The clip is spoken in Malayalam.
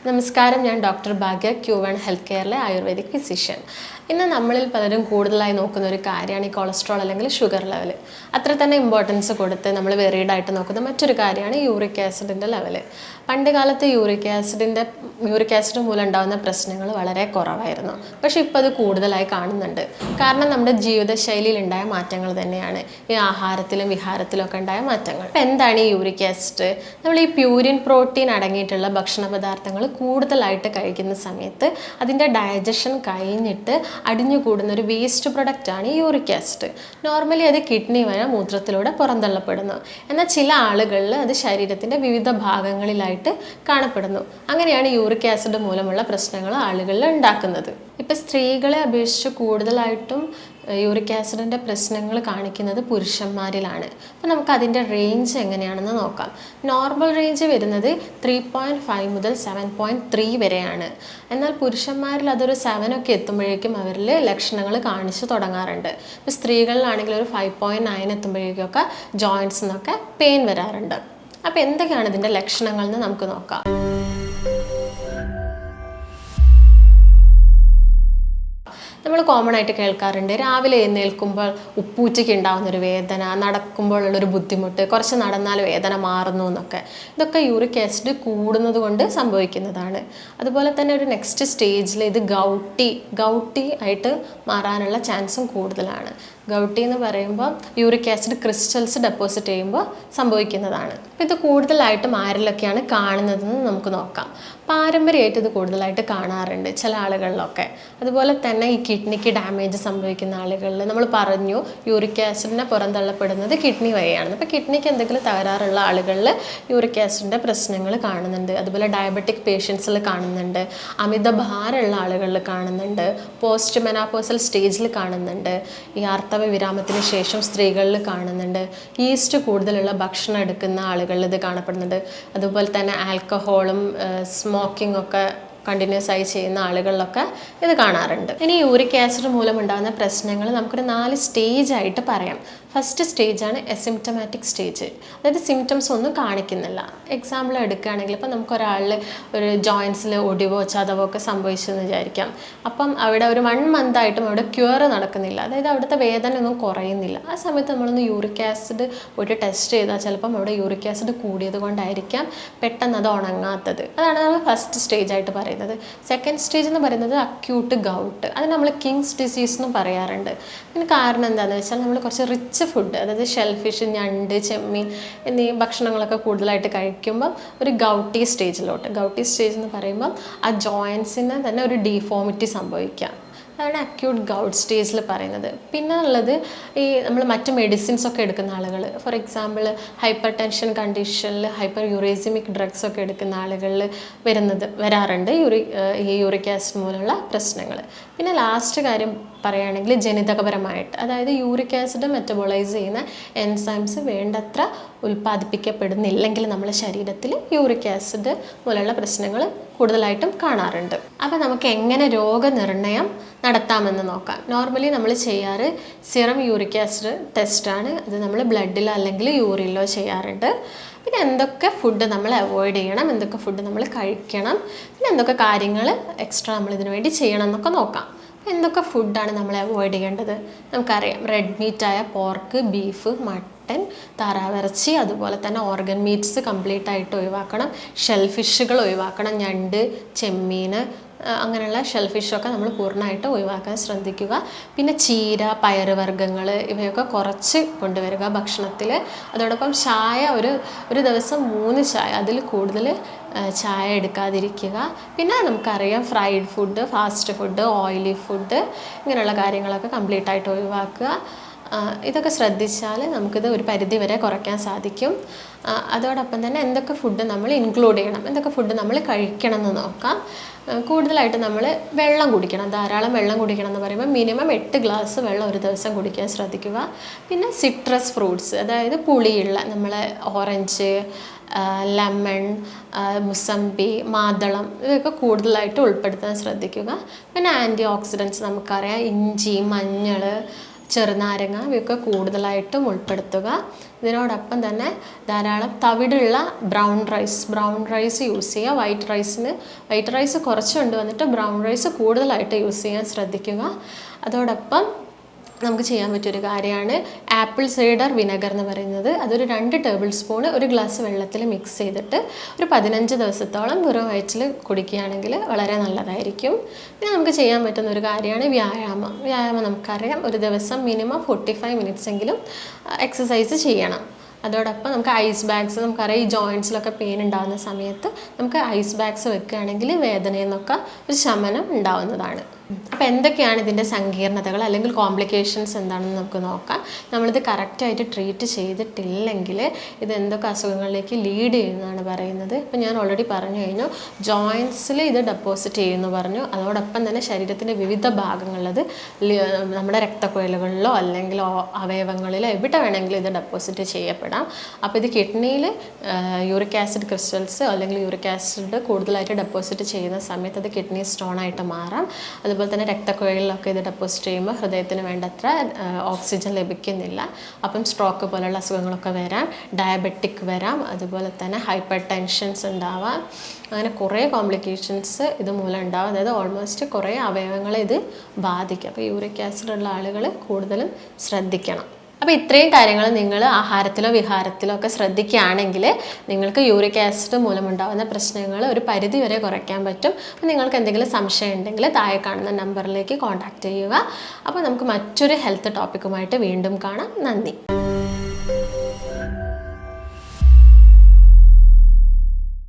നമസ്കാരം, ഞാൻ ഡോക്ടർ ഭാഗ്യ, Q1 ഹെൽത്ത് കെയറിലെ ആയുർവേദിക് ഫിസിഷ്യൻ. ഇന്ന് നമ്മളിൽ പലരും കൂടുതലായി നോക്കുന്ന ഒരു കാര്യമാണ് ഈ കൊളസ്ട്രോൾ അല്ലെങ്കിൽ ഷുഗർ ലെവൽ. അത്ര തന്നെ ഇമ്പോർട്ടൻസ് കൊടുത്ത് നമ്മൾ വെറീഡായിട്ട് നോക്കുന്ന മറ്റൊരു കാര്യമാണ് യൂറിക് ആസിഡിൻ്റെ ലെവൽ. പണ്ട് കാലത്ത് യൂറിക് ആസിഡ് മൂലം ഉണ്ടാകുന്ന പ്രശ്നങ്ങൾ വളരെ കുറവായിരുന്നു. പക്ഷേ ഇപ്പോൾ അത് കൂടുതലായി കാണുന്നുണ്ട്. കാരണം നമ്മുടെ ജീവിതശൈലിയിൽ ഉണ്ടായ മാറ്റങ്ങൾ തന്നെയാണ്, ഈ ആഹാരത്തിലും വിഹാരത്തിലും ഒക്കെ ഉണ്ടായ മാറ്റങ്ങൾ. അപ്പോൾ എന്താണ് ഈ യൂറിക് ആസിഡ്? നമ്മൾ ഈ പ്യൂരിൻ പ്രോട്ടീൻ അടങ്ങിയിട്ടുള്ള ഭക്ഷണ പദാർത്ഥങ്ങൾ കൂടുതലായിട്ട് കഴിക്കുന്ന സമയത്ത് അതിൻ്റെ ഡൈജഷൻ കഴിഞ്ഞിട്ട് അടിഞ്ഞുകൂടുന്ന ഒരു വേസ്റ്റ് പ്രൊഡക്റ്റാണ് ഈ യൂറിക് ആസിഡ്. നോർമലി അത് കിഡ്നി വഴി മൂത്രത്തിലൂടെ പുറന്തള്ളപ്പെടുന്നു. എന്നാൽ ചില ആളുകളിൽ അത് ശരീരത്തിൻ്റെ വിവിധ ഭാഗങ്ങളിലായിട്ട് കാണപ്പെടുന്നു. അങ്ങനെയാണ് യൂറിക് ആസിഡ് മൂലമുള്ള പ്രശ്നങ്ങൾ ആളുകളിൽ ഉണ്ടാക്കുന്നത്. ഇപ്പം സ്ത്രീകളെ അപേക്ഷിച്ച് കൂടുതലായിട്ടും യൂറിക് ആസിഡിൻ്റെ പ്രശ്നങ്ങൾ കാണിക്കുന്നത് പുരുഷന്മാരിലാണ്. അപ്പോൾ നമുക്ക് അതിൻ്റെ റേഞ്ച് എങ്ങനെയാണെന്ന് നോക്കാം. നോർമൽ റേഞ്ച് വരുന്നത് 3.5 മുതൽ 7.3 വരെയാണ്. എന്നാൽ പുരുഷന്മാരിൽ അതൊരു 7 ഒക്കെ എത്തുമ്പോഴേക്കും അവരിൽ ലക്ഷണങ്ങൾ കാണിച്ചു തുടങ്ങാറുണ്ട്. ഇപ്പോൾ സ്ത്രീകളിലാണെങ്കിൽ ഒരു 5.9 എത്തുമ്പോഴേക്കൊക്കെ ജോയിൻറ്റ്സിനൊക്കെ പെയിൻ വരാറുണ്ട്. അപ്പോൾ എന്തൊക്കെയാണ് ഇതിൻ്റെ ലക്ഷണങ്ങൾ എന്ന് നമുക്ക് നോക്കാം. നമ്മൾ കോമൺ ആയിട്ട് കേൾക്കാറുണ്ട്, രാവിലെ എഴുന്നേൽക്കുമ്പോൾ ഉപ്പൂറ്റയ്ക്ക് ഉണ്ടാകുന്നൊരു വേദന, നടക്കുമ്പോഴുള്ളൊരു ബുദ്ധിമുട്ട്, കുറച്ച് നടന്നാൽ വേദന മാറുന്നു എന്നൊക്കെ. ഇതൊക്കെ യൂറിക് ആസിഡ് കൂടുന്നത് കൊണ്ട് സംഭവിക്കുന്നതാണ്. അതുപോലെ തന്നെ ഒരു നെക്സ്റ്റ് സ്റ്റേജിൽ ഇത് ഗൗട്ടി ആയിട്ട് മാറാനുള്ള ചാൻസും കൂടുതലാണ്. ഗൗട്ടി എന്ന് പറയുമ്പോൾ യൂറിക് ആസിഡ് ക്രിസ്റ്റൽസ് ഡെപ്പോസിറ്റ് ചെയ്യുമ്പോൾ സംഭവിക്കുന്നതാണ്. അപ്പോൾ ഇത് കൂടുതലായിട്ടും ആരിലൊക്കെയാണ് കാണുന്നതെന്ന് നമുക്ക് നോക്കാം. പാരമ്പര്യമായിട്ട് ഇത് കൂടുതലായിട്ട് കാണാറുണ്ട് ചില ആളുകളിലൊക്കെ. അതുപോലെ തന്നെ ഈ കിഡ്നിക്ക് ഡാമേജ് സംഭവിക്കുന്ന ആളുകളിൽ നമ്മൾ പറഞ്ഞു യൂറിക് ആസിഡിനെ പുറന്തള്ളപ്പെടുന്നത് കിഡ്നി വഴിയാണ്. അപ്പോൾ കിഡ്നിക്ക് എന്തെങ്കിലും തകരാറുള്ള ആളുകളിൽ യൂറിക് ആസിഡിൻ്റെ പ്രശ്നങ്ങൾ കാണുന്നുണ്ട്. അതുപോലെ ഡയബറ്റിക് പേഷ്യൻസിൽ കാണുന്നുണ്ട്, അമിതഭാരമുള്ള ആളുകളിൽ കാണുന്നുണ്ട്, പോസ്റ്റ് മെനോപോസൽ സ്റ്റേജിൽ കാണുന്നുണ്ട്, ഈ ആർത്തവ വിരാമത്തിന് ശേഷം സ്ത്രീകളിൽ കാണുന്നുണ്ട്, ഈസ്റ്റ് കൂടുതലുള്ള ഭക്ഷണം എടുക്കുന്ന ആളുകളിൽ ഇത് കാണപ്പെടുന്നുണ്ട്. അതുപോലെ തന്നെ ആൽക്കഹോളും സ്മോക്കിംഗ് ഒക്കെ കണ്ടിന്യൂസ് ആയി ചെയ്യുന്ന ആളുകളിലൊക്കെ ഇത് കാണാറുണ്ട്. ഇനി യൂറിക് ആസിഡ് മൂലം ഉണ്ടാകുന്ന പ്രശ്നങ്ങൾ നമുക്കൊരു 4 സ്റ്റേജായിട്ട് പറയാം. ഫസ്റ്റ് സ്റ്റേജാണ് എസിംപ്റ്റമാറ്റിക് സ്റ്റേജ്, അതായത് സിംറ്റംസ് ഒന്നും കാണിക്കുന്നില്ല. എക്സാമ്പിൾ എടുക്കുകയാണെങ്കിൽ ഇപ്പം നമുക്കൊരാളിൽ ഒരു ജോയിൻസിൽ ഒടിവോ ചതവോ ഒക്കെ സംഭവിച്ചെന്ന് വിചാരിക്കാം. അപ്പം അവിടെ ഒരു 1 മന്തായിട്ടും അവിടെ ക്യൂർ നടക്കുന്നില്ല, അതായത് അവിടുത്തെ വേദന ഒന്നും കുറയുന്നില്ല. ആ സമയത്ത് നമ്മളൊന്ന് യൂറിക് ആസിഡ് ഒരു ടെസ്റ്റ് ചെയ്താൽ ചിലപ്പം അവിടെ യൂറിക് ആസിഡ് കൂടിയത് കൊണ്ടായിരിക്കാം പെട്ടെന്ന് അത് ഉണങ്ങാത്തത്. അതാണ് നമ്മൾ ഫസ്റ്റ് സ്റ്റേജായിട്ട് പറയുന്നത്. സെക്കൻഡ് സ്റ്റേജ് എന്ന് പറയുന്നത് അക്യൂട്ട് ഗൗട്ട്, അത് നമ്മൾ കിങ്സ് ഡിസീസ് എന്നും പറയാറുണ്ട്. അതിന് കാരണം എന്താണെന്ന് വെച്ചാൽ നമ്മൾ കുറച്ച് റിച്ച് ഫുഡ്, അതായത് ഷെൽഫിഷ്, ഞണ്ട്, ചെമ്മീൻ എന്നീ ഭക്ഷണങ്ങളൊക്കെ കൂടുതലായിട്ട് കഴിക്കുമ്പോൾ ഒരു ഗൗട്ടി സ്റ്റേജ് എന്ന് പറയുമ്പോൾ ആ ജോയിൻസിന് തന്നെ ഒരു ഡീഫോമിറ്റി സംഭവിക്കാം. അതാണ് അക്യൂട്ട് ഗൗട്ട് സ്റ്റേജിൽ പറയുന്നത്. പിന്നെ ഉള്ളത് ഈ നമ്മൾ മറ്റ് മെഡിസിൻസ് ഒക്കെ എടുക്കുന്ന ആളുകൾ, ഫോർ എക്സാമ്പിൾ ഹൈപ്പർ ടെൻഷൻ കണ്ടീഷനിൽ ഹൈപ്പർ യൂറേസിമിക് ഡ്രഗ്സ് ഒക്കെ എടുക്കുന്ന ആളുകളിൽ വരാറുണ്ട് ഈ യൂറിക് ആസിഡ് മൂലമുള്ള പ്രശ്നങ്ങൾ. പിന്നെ ലാസ്റ്റ് കാര്യം പറയുകയാണെങ്കിൽ ജനിതകപരമായിട്ട്, അതായത് യൂറിക് ആസിഡ് മെറ്റബോളൈസ് ചെയ്യുന്ന എൻസൈംസ് വേണ്ടത്ര ഉൽപ്പാദിപ്പിക്കപ്പെടുന്നില്ലെങ്കിൽ നമ്മുടെ ശരീരത്തിൽ യൂറിക് ആസിഡ് മൂലമുള്ള പ്രശ്നങ്ങൾ കൂടുതലായിട്ടും കാണാറുണ്ട്. അപ്പോൾ നമുക്ക് എങ്ങനെ രോഗനിർണയം നടത്താമെന്ന് നോക്കാം. നോർമലി നമ്മൾ ചെയ്യാറ് സിറം യൂറിക് ആസിഡ് ടെസ്റ്റാണ്. അത് നമ്മൾ ബ്ലഡിലോ അല്ലെങ്കിൽ യൂറിനിലോ ചെയ്യാറുണ്ട്. പിന്നെ എന്തൊക്കെ ഫുഡ് നമ്മൾ അവോയ്ഡ് ചെയ്യണം, എന്തൊക്കെ ഫുഡ് നമ്മൾ കഴിക്കണം, പിന്നെ എന്തൊക്കെ കാര്യങ്ങൾ എക്സ്ട്രാ നമ്മൾ ഇതിനു വേണ്ടി ചെയ്യണം എന്നൊക്കെ നോക്കാം. എന്തൊക്കെ ഫുഡാണ് നമ്മൾ അവോയ്ഡ് ചെയ്യേണ്ടത്? നമുക്കറിയാം, റെഡ് മീറ്റായ പോർക്ക്, ബീഫ്, മട്ടൻ, താറാവിറച്ചി, അതുപോലെ തന്നെ ഓർഗൻ മീറ്റ്സ് കംപ്ലീറ്റ് ആയിട്ട് ഒഴിവാക്കണം. ഷെൽഫിഷുകൾ ഒഴിവാക്കണം, ഞണ്ട്, ചെമ്മീൻ, അങ്ങനെയുള്ള ഷെൽഫിഷൊക്കെ നമ്മൾ പൂർണ്ണമായിട്ട് ഒഴിവാക്കാൻ ശ്രദ്ധിക്കുക. പിന്നെ ചീര, പയറുവർഗ്ഗങ്ങൾ ഇവയൊക്കെ കുറച്ച് കൊണ്ടുവരിക ഭക്ഷണത്തിൽ. അതോടൊപ്പം ചായ ഒരു ദിവസം 3 ചായ, അതിൽ കൂടുതൽ ചായ എടുക്കാതിരിക്കുക. പിന്നെ നമുക്കറിയാം fried food, fast food, oily food, ഇങ്ങനെയുള്ള കാര്യങ്ങളൊക്കെ കംപ്ലീറ്റ് ആയിട്ട് ഒഴിവാക്കുക. ഇതൊക്കെ ശ്രദ്ധിച്ചാൽ നമുക്കിത് ഒരു പരിധി വരെ കുറയ്ക്കാൻ സാധിക്കും. അതോടൊപ്പം തന്നെ എന്തൊക്കെ ഫുഡ് നമ്മൾ ഇൻക്ലൂഡ് ചെയ്യണം, എന്തൊക്കെ ഫുഡ് നമ്മൾ കഴിക്കണം എന്ന് നോക്കാം. കൂടുതലായിട്ട് നമ്മൾ വെള്ളം കുടിക്കണം, ധാരാളം വെള്ളം കുടിക്കണം എന്ന് പറയുമ്പോൾ മിനിമം 8 ഗ്ലാസ് വെള്ളം ഒരു ദിവസം കുടിക്കാൻ ശ്രദ്ധിക്കുക. പിന്നെ സിട്രസ് ഫ്രൂട്ട്സ്, അതായത് പുളിയുള്ള നമ്മളെ ഓറഞ്ച്, ലെമൺ, മുസമ്പി, മാതളം ഇവയൊക്കെ കൂടുതലായിട്ട് ഉൾപ്പെടുത്താൻ ശ്രദ്ധിക്കുക. പിന്നെ ആൻറ്റി ഓക്സിഡൻറ്റ്സ് നമുക്കറിയാം, ഇഞ്ചി, മഞ്ഞൾ, ചെറുനാരങ്ങ ഇവയൊക്കെ കൂടുതലായിട്ടും ഉൾപ്പെടുത്തുക. ഇതിനോടൊപ്പം തന്നെ ധാരാളം തവിടുള്ള ബ്രൗൺ റൈസ് യൂസ് ചെയ്യുക. വൈറ്റ് റൈസ് കുറച്ച് കൊണ്ടുവന്നിട്ട് ബ്രൗൺ റൈസ് കൂടുതലായിട്ട് യൂസ് ചെയ്യാൻ ശ്രദ്ധിക്കുക. അതോടൊപ്പം നമുക്ക് ചെയ്യാൻ പറ്റിയൊരു കാര്യമാണ് ആപ്പിൾ സൈഡർ വിനെഗർ എന്ന് പറയുന്നത്. അതൊരു 2 ടേബിൾ സ്പൂൺ ഒരു ഗ്ലാസ് വെള്ളത്തിൽ മിക്സ് ചെയ്തിട്ട് ഒരു 15 ദിവസത്തോളം വെറും വയറ്റിൽ കുടിക്കുകയാണെങ്കിൽ വളരെ നല്ലതായിരിക്കും. പിന്നെ നമുക്ക് ചെയ്യാൻ പറ്റുന്ന ഒരു കാര്യമാണ് വ്യായാമം നമുക്കറിയാം, ഒരു ദിവസം മിനിമം 45 മിനിറ്റ്സ് എങ്കിലും എക്സസൈസ് ചെയ്യണം. അതോടൊപ്പം നമുക്ക് ഐസ് ബാഗ്സ്, നമുക്കറിയാം ഈ ജോയിൻസിലൊക്കെ പെയിൻ ഉണ്ടാകുന്ന സമയത്ത് നമുക്ക് ഐസ് ബാഗ്സ് വെക്കുകയാണെങ്കിൽ വേദനയിൽ നിന്നൊക്കെ ഒരു ശമനം ഉണ്ടാവുന്നതാണ്. അപ്പോൾ എന്തൊക്കെയാണ് ഇതിൻ്റെ സങ്കീർണതകൾ അല്ലെങ്കിൽ കോംപ്ലിക്കേഷൻസ് എന്താണെന്ന് നമുക്ക് നോക്കാം. നമ്മളിത് കറക്റ്റായിട്ട് ട്രീറ്റ് ചെയ്തിട്ടില്ലെങ്കിൽ ഇത് എന്തൊക്കെ അസുഖങ്ങളിലേക്ക് ലീഡ് ചെയ്യുന്നതാണ് പറയുന്നത്. ഇപ്പോൾ ഞാൻ ഓൾറെഡി പറഞ്ഞു കഴിഞ്ഞു, ജോയിൻസിൽ ഇത് ഡെപ്പോസിറ്റ് ചെയ്യുമെന്ന് പറഞ്ഞു. അതോടൊപ്പം തന്നെ ശരീരത്തിൻ്റെ വിവിധ ഭാഗങ്ങളിലത് നമ്മുടെ രക്തക്കുഴലുകളിലോ അല്ലെങ്കിൽ അവയവങ്ങളിലോ എവിടെ വേണമെങ്കിലും ഇത് ഡെപ്പോസിറ്റ് ചെയ്യപ്പെടാം. അപ്പോൾ ഇത് കിഡ്നിയിൽ യൂറിക് ആസിഡ് ക്രിസ്റ്റൽസ് അല്ലെങ്കിൽ യൂറിക് ആസിഡ് കൂടുതലായിട്ട് ഡെപ്പോസിറ്റ് ചെയ്യുന്ന സമയത്ത് അത് കിഡ്നി സ്റ്റോണായിട്ട് മാറാം. അതുപോലെ തന്നെ രക്തക്കുഴലിലൊക്കെ ഇത് ഡെപ്പോസിറ്റ് ചെയ്യുമ്പോൾ ഹൃദയത്തിന് വേണ്ടത്ര ഓക്സിജൻ ലഭിക്കുന്നില്ല. അപ്പം സ്ട്രോക്ക് പോലുള്ള അസുഖങ്ങളൊക്കെ വരാം, ഡയബറ്റിക് വരാം, അതുപോലെ തന്നെ ഹൈപ്പർ ടെൻഷൻസ് ഉണ്ടാവാം. അങ്ങനെ കുറേ കോംപ്ലിക്കേഷൻസ് ഇത് മൂലം ഉണ്ടാവും. അതായത് ഓൾമോസ്റ്റ് കുറേ അവയവങ്ങളെ ഇത് ബാധിക്കും. അപ്പോൾ യൂറിക് ആസിഡ് ഉള്ള ആളുകൾ കൂടുതലും ശ്രദ്ധിക്കണം. അപ്പോൾ ഇത്രയും കാര്യങ്ങൾ നിങ്ങൾ ആഹാരത്തിലോ വിഹാരത്തിലോ ഒക്കെ ശ്രദ്ധിക്കുകയാണെങ്കിൽ നിങ്ങൾക്ക് യൂറിക് ആസിഡ് മൂലമുണ്ടാകുന്ന പ്രശ്നങ്ങൾ ഒരു പരിധി വരെ കുറയ്ക്കാൻ പറ്റും. അപ്പോൾ നിങ്ങൾക്ക് എന്തെങ്കിലും സംശയം ഉണ്ടെങ്കിൽ താഴെ കാണുന്ന നമ്പറിലേക്ക് കോൺടാക്റ്റ് ചെയ്യുക. അപ്പോൾ നമുക്ക് മറ്റൊരു ഹെൽത്ത് ടോപ്പിക്കുമായിട്ട് വീണ്ടും കാണാം. നന്ദി.